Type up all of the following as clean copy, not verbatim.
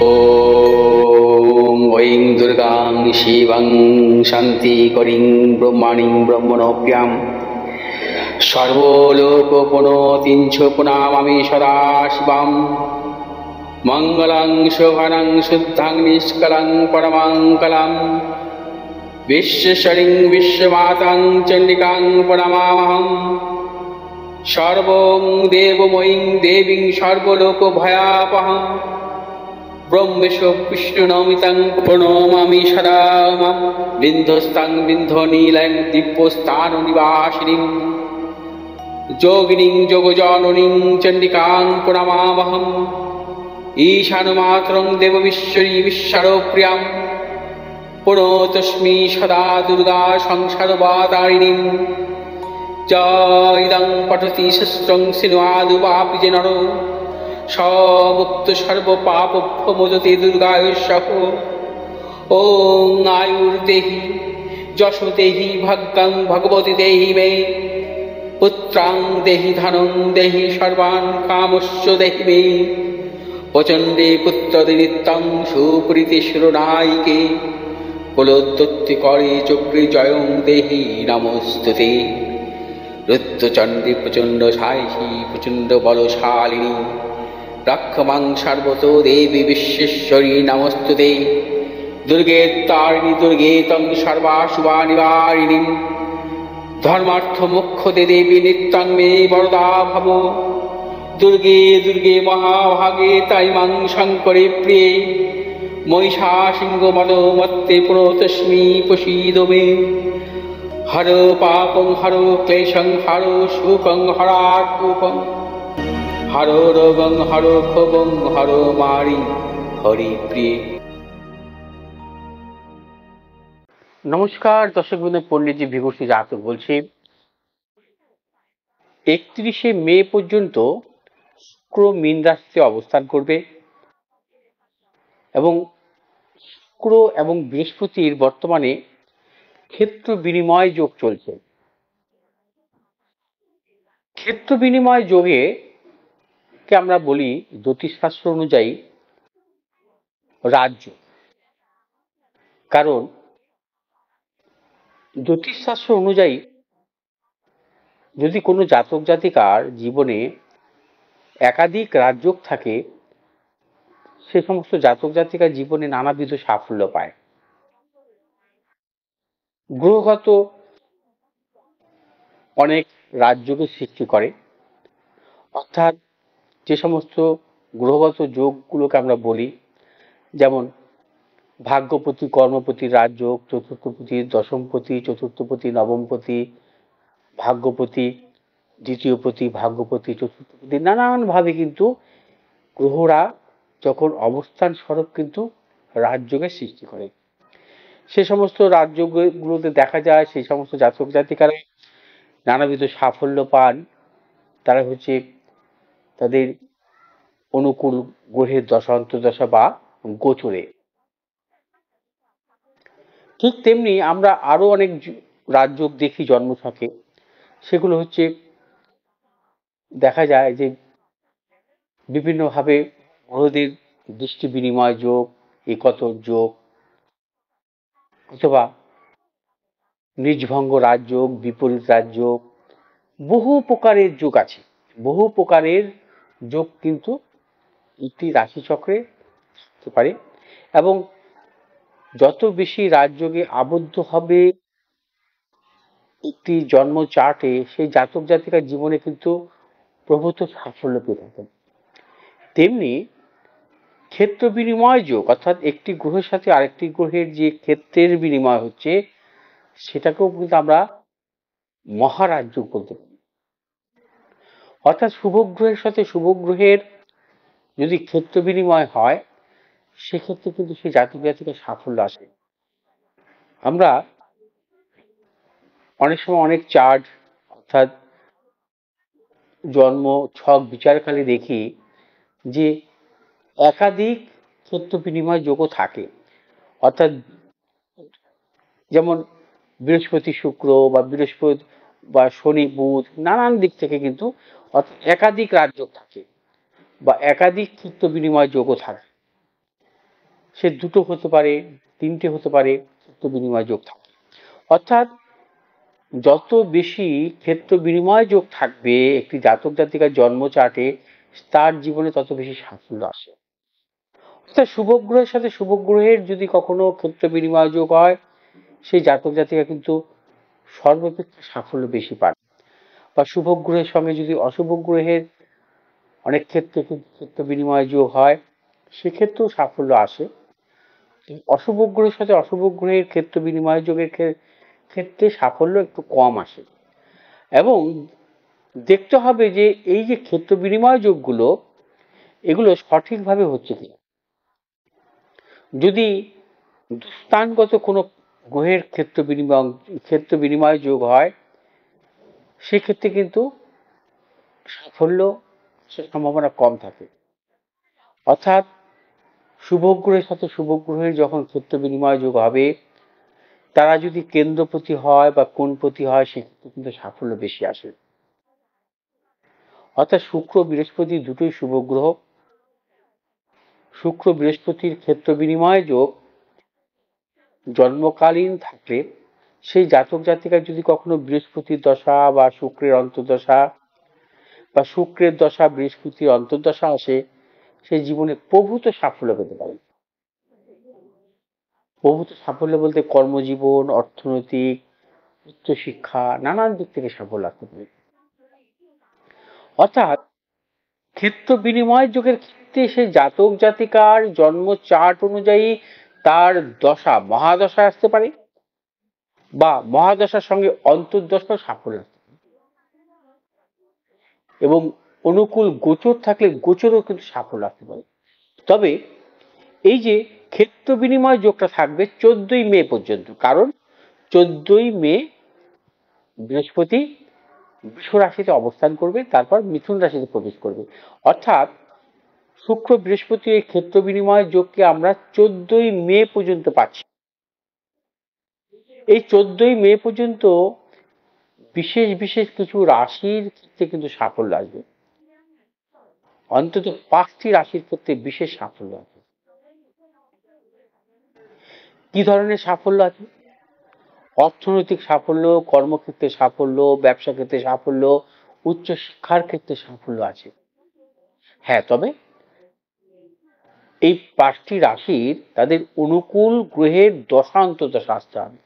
ॐ ऐं दुर्गां शिवं शान्तिकरीं ब्रह्मणीं ब्रह्मणोऽप्यां सर्वलोकपुनोतीं च पुनामामि सदा शिवां मङ्गलं शोभनं शुद्धं निष्कलं परमङ्गलं विश्वेश्वरीं विश्वमातां चण्डिकां प्रणमामहम् सर्वं देवमयीं देवीं सर्वलोकभयापहम् ब्रह्मेशो विष्णुनमितं प्रणमामि सदा बिन्धस्तां बिन्धनीलं दिव्यस्थाननिवासिनीं योगिनीं योगजननीं चण्डिकां प्रणमामहम् ईशानमातरं देवविश्वरी विश्वप्रियां प्रणतोऽस्मि सदा दुर्गा संसारवातारिणीं इदं पठति शस्त्रं सिन्वादुवापि च नरो मुक्त सर्वपापभ्यो मोचते दुर्गायुष्यः। ॐ आयुर्देहि यशो देहि भाग्यं भगवती देहि मे पुत्रां देहि धनं देहि सर्वान् कामश्च देहि मे प्रचण्डे पुत्रदे नित्यं सुप्रीति शिरोनायिके कुलोत्पत्तिकरे चक्रे जयं देहि नमोस्तुते। रुद्रचण्डी प्रचण्ड सायिषी प्रचण्ड बलशालिनी रक्षमां सर्वतो देवी विश्वेश्वरी नमस्तुते। दुर्गे तारिणी दुर्गे तं सर्वाशुभानिवारिणीं धर्मार्थ मोक्षदे देवी नित्यं मे वरदा भव। दुर्गे दुर्गे महाभागे ताइमां शङ्करे प्रिये महिषासिंहमदोमत्ते प्रणतोऽस्मि प्रसीद मे। हरो पापं हरो क्लेशं हरो शोकं हरात्मकं हरो रोगं हरो क्षोभं हरो मारि हरि प्रिय। নমস্কার দর্শক বন্ধু, পণ্ডিতজি ভিগুশ্রী জাতক বলছি। 31শে মে পর্যন্ত শুক্র মীন রাশিতে অবস্থান করবে এবং শুক্র এবং বৃহস্পতির বর্তমানে ক্ষেত্র বিনিময় যোগ চলছে। ক্ষেত্র বিনিময় যোগে কে আমরা বলি জ্যোতিষশাস্ত্র অনুযায়ী রাজ্য। কারণ জ্যোতিষশাস্ত্র অনুযায়ী যদি কোনো জাতক জাতিকার জীবনে একাধিক রাজযোগ থাকে, সে সমস্ত জাতক জাতিকার জীবনে নানাবিধ সাফল্য পায়। গ্রহগত অনেক রাজযোগের সৃষ্টি করে, অর্থাৎ যে সমস্ত গ্রহগত যোগগুলোকে আমরা বলি, যেমন ভাগ্যপতি কর্মপতি রাজযোগ, চতুর্থপতি দশমপতি, চতুর্থপতি নবমপতি, ভাগ্যপতি দ্বিতীয়পতি, ভাগ্যপতি চতুর্থপতি, নানানভাবে কিন্তু গ্রহরা যখন অবস্থান স্বরূপ কিন্তু রাজযোগের সৃষ্টি করে। সে সমস্ত রাজযোগগুলোতে দেখা যায় সেই সমস্ত জাতক জাতিকারা নানাবিধ সাফল্য পান। তারা হচ্ছে তাদের অনুকূল গ্রহের দশা অন্তর্দশা বা গোচরে। ঠিক তেমনি আমরা আরো অনেক রাজযোগ দেখি জন্মছকে। সেগুলো হচ্ছে দেখা যায় যে বিভিন্নভাবে গ্রহদের দৃষ্টি বিনিময় যোগ, একতর যোগ, অথবা নিজভঙ্গ রাজযোগ, বিপরীত রাজযোগ, বহু প্রকারের যোগ আছে। বহু প্রকারের যোগ কিন্তু একটি রাশিচক্রে থাকতে পারে এবং যত বেশি রাজযোগে আবদ্ধ হবে একটি জন্ম চার্টে, সেই জাতক জাতিকার জীবনে কিন্তু প্রভূত সাফল্য পেয়ে থাকেন। তেমনি ক্ষেত্র বিনিময় যোগ, অর্থাৎ একটি গ্রহের সাথে আরেকটি গ্রহের যে ক্ষেত্রের বিনিময় হচ্ছে, সেটাকেও কিন্তু আমরা মহারাজযোগ বলতে পারি। অর্থাৎ শুভ গ্রহের সাথে শুভ গ্রহের যদি ক্ষেত্র বিনিময় হয়, সেক্ষেত্রে কিন্তু সেই জাতক জাতিকার সাফল্য আসে। আমরা অনেক সময় অনেক চার্ট অর্থাৎ জন্ম ছক বিচারকালে দেখি যে একাধিক ক্ষেত্র বিনিময় যোগও থাকে। অর্থাৎ যেমন বৃহস্পতি শুক্র বা বৃহস্পতি বা শনি বুধ, নানান দিক থেকে কিন্তু অর্থাৎ একাধিক রাজযোগ থাকে বা একাধিক ক্ষেত্র বিনিময় যোগও থাকে। সে 2টো হতে পারে, 3টে হতে পারে, ক্ষেত্র বিনিময় যোগ থাকে। অর্থাৎ যত বেশি ক্ষেত্র বিনিময় যোগ থাকবে একটি জাতক জাতিকার জন্ম চার্টে, তার জীবনে তত বেশি সাফল্য আসে। অর্থাৎ শুভ গ্রহের সাথে শুভ গ্রহের যদি কখনো ক্ষেত্র বিনিময় যোগ হয়, সেই জাতক জাতিকা কিন্তু সর্বাপেক্ষা সাফল্য বেশি পান। বা শুভ গ্রহের সঙ্গে যদি অশুভ গ্রহের অনেক ক্ষেত্রে ক্ষেত্র বিনিময় যোগ হয়, সেক্ষেত্রেও সাফল্য আসে। অশুভ গ্রহের সাথে অশুভ গ্রহের ক্ষেত্র বিনিময় যোগের ক্ষেত্রে সাফল্য একটু কম আসে। এবং দেখতে হবে যে এই যে ক্ষেত্র বিনিময় যোগগুলো, এগুলো সঠিকভাবে হচ্ছে কিনা। যদি দুস্থানগত কোনো গ্রহের ক্ষেত্র বিনিময় যোগ হয়, সেক্ষেত্রে কিন্তু সাফল্য সম্ভাবনা কম থাকে। অর্থাৎ শুভ গ্রহের সাথে শুভ গ্রহের যখন ক্ষেত্র বিনিময় যোগ হবে, তারা যদি কেন্দ্রপতি হয় বা কোণপতি হয়, সেক্ষেত্রে কিন্তু সাফল্য বেশি আসে। অর্থাৎ শুক্র বৃহস্পতি দুটোই শুভ গ্রহ। শুক্র বৃহস্পতির ক্ষেত্র বিনিময় যোগ জন্মকালীন থাকলে, সেই জাতক জাতিকার যদি কখনো বৃহস্পতির দশা বা শুক্রের অন্তর্দশা বা শুক্রের দশা বৃহস্পতির অন্তর্দশা আসে, সে জীবনে প্রভূত সাফল্য পেতে পারে। প্রভূত সাফল্য বলতে কর্মজীবন, অর্থনৈতিক, উচ্চশিক্ষা, নানান দিক থেকে সাফল্য আসতে পারে। অর্থাৎ ক্ষেত্র বিনিময় যোগের ক্ষেত্রে সেই জাতক জাতিকার জন্ম চার্ট অনুযায়ী তার দশা মহাদশা আসতে পারে, বা মহাদশার সঙ্গে অন্তর্দশা সাফল্য আসতে পারে। এবং অনুকূল গোচর থাকলে গোচরও কিন্তু সাফল্য আসতে পারে। তবে এই যে ক্ষেত্র বিনিময় যোগটা থাকবে 14ই মে পর্যন্ত, কারণ 14ই মে বৃহস্পতি বৃষ রাশিতে অবস্থান করবে, তারপর মিথুন রাশিতে প্রবেশ করবে। অর্থাৎ শুক্র বৃহস্পতি এই ক্ষেত্র বিনিময় যোগকে আমরা 14ই মে পর্যন্ত পাচ্ছি। এই 14ই মে পর্যন্ত বিশেষ বিশেষ কিছু রাশির ক্ষেত্রে কিন্তু সাফল্য আসবে। অন্তত 5টি রাশির ক্ষেত্রে বিশেষ সাফল্য আছে। কি ধরনের সাফল্য আছে? অর্থনৈতিক সাফল্য, কর্মক্ষেত্রে সাফল্য, ব্যবসা ক্ষেত্রে সাফল্য, উচ্চশিক্ষার ক্ষেত্রে সাফল্য আছে। হ্যাঁ, তবে এই 5টি রাশির তাদের অনুকূল গ্রহের দশা অন্তর্দশা আসতে হবে,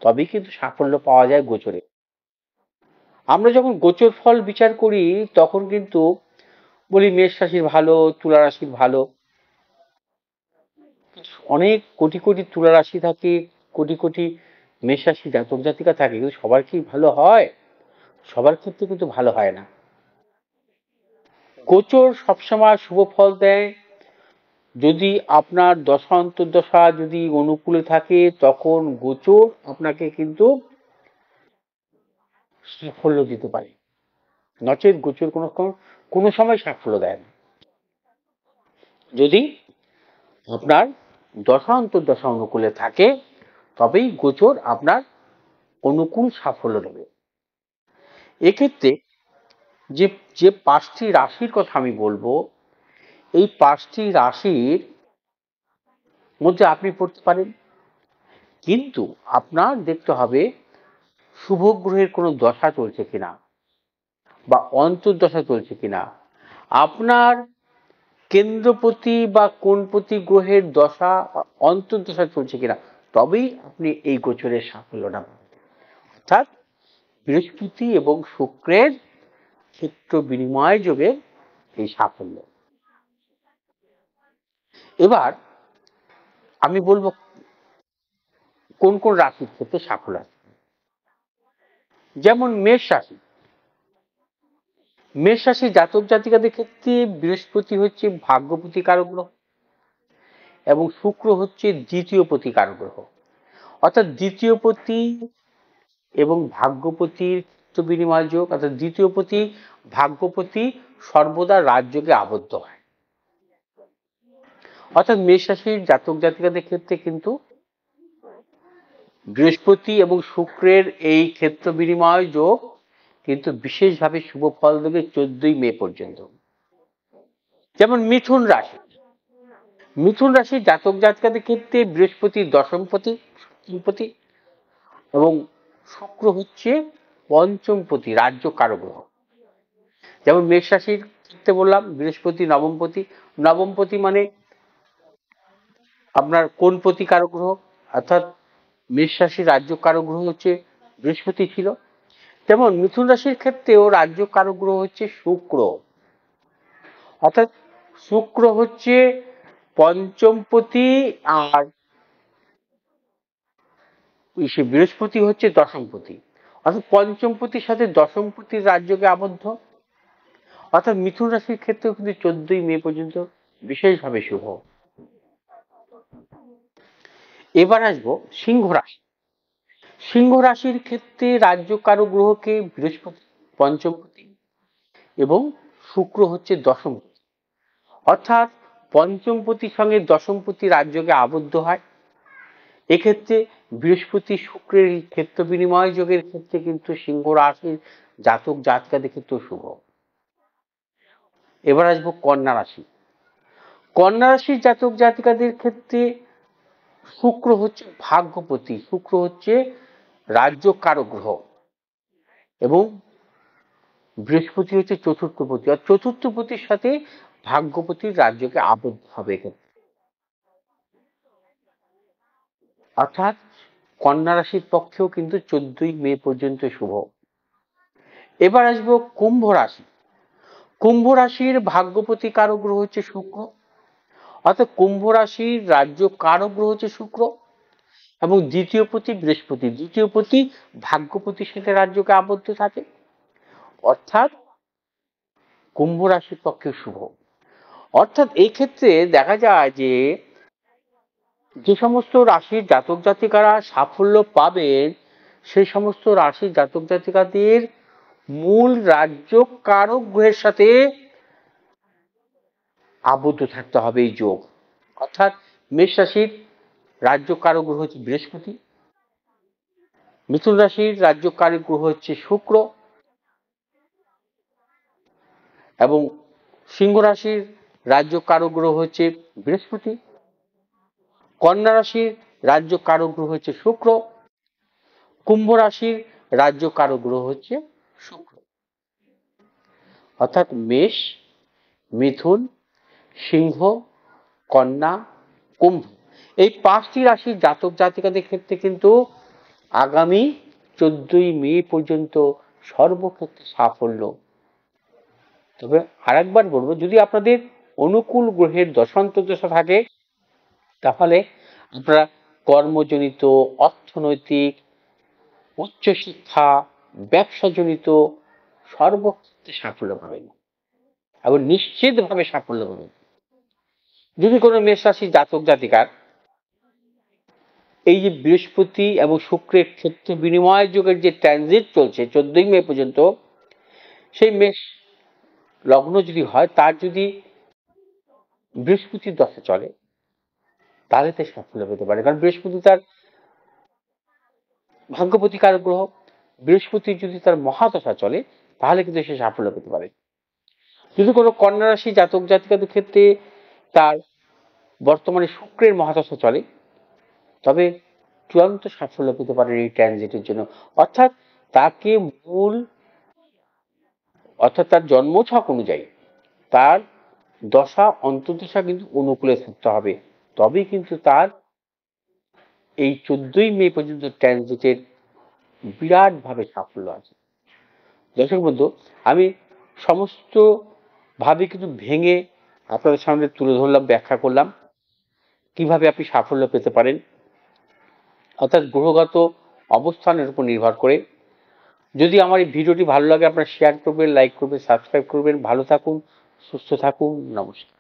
তবেই কিন্তু সাফল্য পাওয়া যায় গোচরে। আমরা যখন গোচর ফল বিচার করি, তখন কিন্তু বলি মেষ রাশির ভালো, তুলা রাশির ভালো। অনেক কোটি কোটি তুলা রাশি থাকে, কোটি কোটি মেষ রাশি জাতক জাতিকা থাকে, কিন্তু সবার কি ভালো হয়? সবার ক্ষেত্রে কিন্তু ভালো হয় না। গোচর সবসময় শুভ ফল দেয় যদি আপনার দশা অন্তর্দশা যদি অনুকূলে থাকে, তখন গোচর আপনাকে কিন্তু সাফল্য দিতে পারে। নচেৎ গোচর কোনো সময় সাফল্য দেয় না। যদি আপনার দশা অন্তর্দশা অনুকূলে থাকে, তবেই গোচর আপনার অনুকূল সাফল্য দেবে। এক্ষেত্রে যে যে 5টি রাশির কথা আমি বলবো, এই 5টি রাশির মধ্যে আপনি পড়তে পারেন, কিন্তু আপনার দেখতে হবে শুভ গ্রহের কোনো দশা চলছে কিনা বা অন্তর্দশা চলছে কিনা, আপনার কেন্দ্রপতি বা কোণপতি গ্রহের দশা অন্তর্দশা চলছে কিনা, তবেই আপনি এই গোচরের সাফল্যটা পাবেন। অর্থাৎ বৃহস্পতি এবং শুক্রের ক্ষেত্র বিনিময় যোগে এই সাফল্য। এবার আমি বলবো কোন কোন রাশির ক্ষেত্রে সাফল্য আছে। যেমন মেষ রাশি, মেষ রাশি জাতক জাতিকাদের ক্ষেত্রে বৃহস্পতি হচ্ছে ভাগ্যপতি কারক গ্রহ এবং শুক্র হচ্ছে দ্বিতীয় পতি কারক গ্রহ। অর্থাৎ দ্বিতীয় পতি এবং ভাগ্যপতির ক্ষেত্র বিনিময় যোগ, অর্থাৎ দ্বিতীয় পতি ভাগ্যপতি সর্বদা রাজযোগে আবদ্ধ হয়। অর্থাৎ মেষ রাশির জাতক জাতিকাদের ক্ষেত্রে কিন্তু বৃহস্পতি এবং শুক্রের এই ক্ষেত্র বিনিময় যোগ কিন্তু বিশেষভাবে শুভ ফল দেবে 14ই মে পর্যন্ত। যেমন মিথুন রাশি, মিথুন রাশির জাতক জাতিকাদের ক্ষেত্রে বৃহস্পতি দশমপতি সপ্তমপতি এবং শুক্র হচ্ছে পঞ্চমপতি, রাজ্য কারক গ্রহ। যেমন মেষ রাশির ক্ষেত্রে বললাম বৃহস্পতি নবমপতি, নবমপতি মানে আপনার কোনপতি কারক গ্রহ, অর্থাৎ মেষ রাশির রাজ্য কারক গ্রহ হচ্ছে বৃহস্পতি ছিল। যেমন মিথুন রাশির ক্ষেত্রেও রাজ্য কারক গ্রহ হচ্ছে শুক্র, অর্থাৎ শুক্র হচ্ছে পঞ্চমপতি আর বৃহস্পতি হচ্ছে দশমপতি, অর্থাৎ পঞ্চমপতির সাথে দশমপতির রাজ্যকে আবদ্ধ। অর্থাৎ মিথুন রাশির ক্ষেত্রেও কিন্তু 14ই মে পর্যন্ত বিশেষভাবে শুভ। এবার আসবো সিংহ রাশি। সিংহ রাশির ক্ষেত্রে রাজ্য কারক গ্রহকে বৃহস্পতি পঞ্চমপতি এবং শুক্র হচ্ছে দশমপতি, অর্থাৎ পঞ্চমপতির সঙ্গে দশমপতি রাজ্যকে আবদ্ধ হয়। এক্ষেত্রে বৃহস্পতি শুক্রের ক্ষেত্র বিনিময় যোগের ক্ষেত্রে কিন্তু সিংহ রাশির জাতক জাতিকাদের ক্ষেত্রেও শুভ। এবার আসবো কন্যা রাশি। কন্যা রাশির জাতক জাতিকাদের ক্ষেত্রে শুক্র হচ্ছে ভাগ্যপতি, শুক্র হচ্ছে রাজ্য কারক গ্রহ এবং বৃহস্পতি হচ্ছে চতুর্থপতি, আর চতুর্থপতির সাথে ভাগ্যপতির রাজ্যকে আবদ্ধ হবে এক্ষেত্রে। অর্থাৎ কন্যা রাশির পক্ষেও কিন্তু 14ই মে পর্যন্ত শুভ। এবার আসবো কুম্ভ রাশি। কুম্ভ রাশির ভাগ্যপতি কারক গ্রহ হচ্ছে শুক্র, অর্থাৎ কুম্ভ রাশির রাজ্য কারক গ্রহ হচ্ছে শুক্র এবং দ্বিতীয় পতি বৃহস্পতি, দ্বিতীয় পতি ভাগ্যপতির সাথে রাজ্যকে আবদ্ধ থাকে, অর্থাৎ কুম্ভ রাশির পক্ষে শুভ। অর্থাৎ এই ক্ষেত্রে দেখা যায় যে যে সমস্ত রাশির জাতক জাতিকারা সাফল্য পাবেন সেই সমস্ত রাশির জাতক জাতিকাদের মূল রাজ্য কারক গ্রহের সাথে আবদ্ধ থাকতে হবে এই যোগ। অর্থাৎ মেষ রাশির রাজ্য কারক গ্রহ হচ্ছে বৃহস্পতি, মিথুন রাশির রাজ্য কারক গ্রহ হচ্ছে শুক্র এবং সিংহ রাশির রাজ্য কারক গ্রহ হচ্ছে বৃহস্পতি, কন্যা রাশির রাজ্য কারক গ্রহ হচ্ছে শুক্র, কুম্ভ রাশির রাজ্য কারক গ্রহ হচ্ছে শুক্র। অর্থাৎ মেষ, মিথুন, সিংহ, কন্যা, কুম্ভ এই 5টি রাশির জাতক জাতিকাদের ক্ষেত্রে কিন্তু আগামী 14ই মে পর্যন্ত সর্বক্ষেত্রে সাফল্য। তবে আরেকবার বলবো, যদি আপনাদের অনুকূল গ্রহের দশান্তর্দশা থাকে তাহলে আপনারা কর্মজনিত, অর্থনৈতিক, উচ্চশিক্ষা, ব্যবসাজনিত সর্বক্ষেত্রে সাফল্য পাবেন এবং নিশ্চিতভাবে সাফল্য পাবেন। যদি কোনো মেষ রাশির জাতক জাতিকার এই যে বৃহস্পতি এবং শুক্রের ক্ষেত্রে বিনিময় যুগের যে ট্রানজিট চলছে 14ই মে পর্যন্ত, সেই মেষ লগ্ন যদি হয়, তার যদি বৃহস্পতির দশা চলে তাহলে সে সাফল্য পেতে পারে, কারণ বৃহস্পতি তার ভাগ্যপতি কারক গ্রহ। বৃহস্পতি যদি তার মহাদশা চলে তাহলে কিন্তু সে সাফল্য পেতে পারে। যদি কোনো কন্যা রাশি জাতক জাতিকাদের ক্ষেত্রে তার বর্তমানে শুক্রের মহাদশা চলে তবে চূড়ান্ত সাফল্য পেতে পারে এই ট্রানজিটের জন্য। অর্থাৎ তাকে অর্থাৎ তার জন্মছক অনুযায়ী তার দশা অন্তর্দশা কিন্তু অনুকূলে থাকতে হবে, তবেই কিন্তু তার এই 14ই মে পর্যন্ত ট্রানজিটের বিরাটভাবে সাফল্য আছে। দর্শক বন্ধু, আমি সমস্ত ভাবে কিন্তু ভেঙে আপনাদের সামনে তুলে ধরলাম, ব্যাখ্যা করলাম কিভাবে আপনি সাফল্য পেতে পারেন, অর্থাৎ গ্রহগত অবস্থানের উপর নির্ভর করে। যদি আমার এই ভিডিওটি ভালো লাগে আপনারা শেয়ার করবেন, লাইক করবেন, সাবস্ক্রাইব করবেন। ভালো থাকুন, সুস্থ থাকুন, নমস্কার।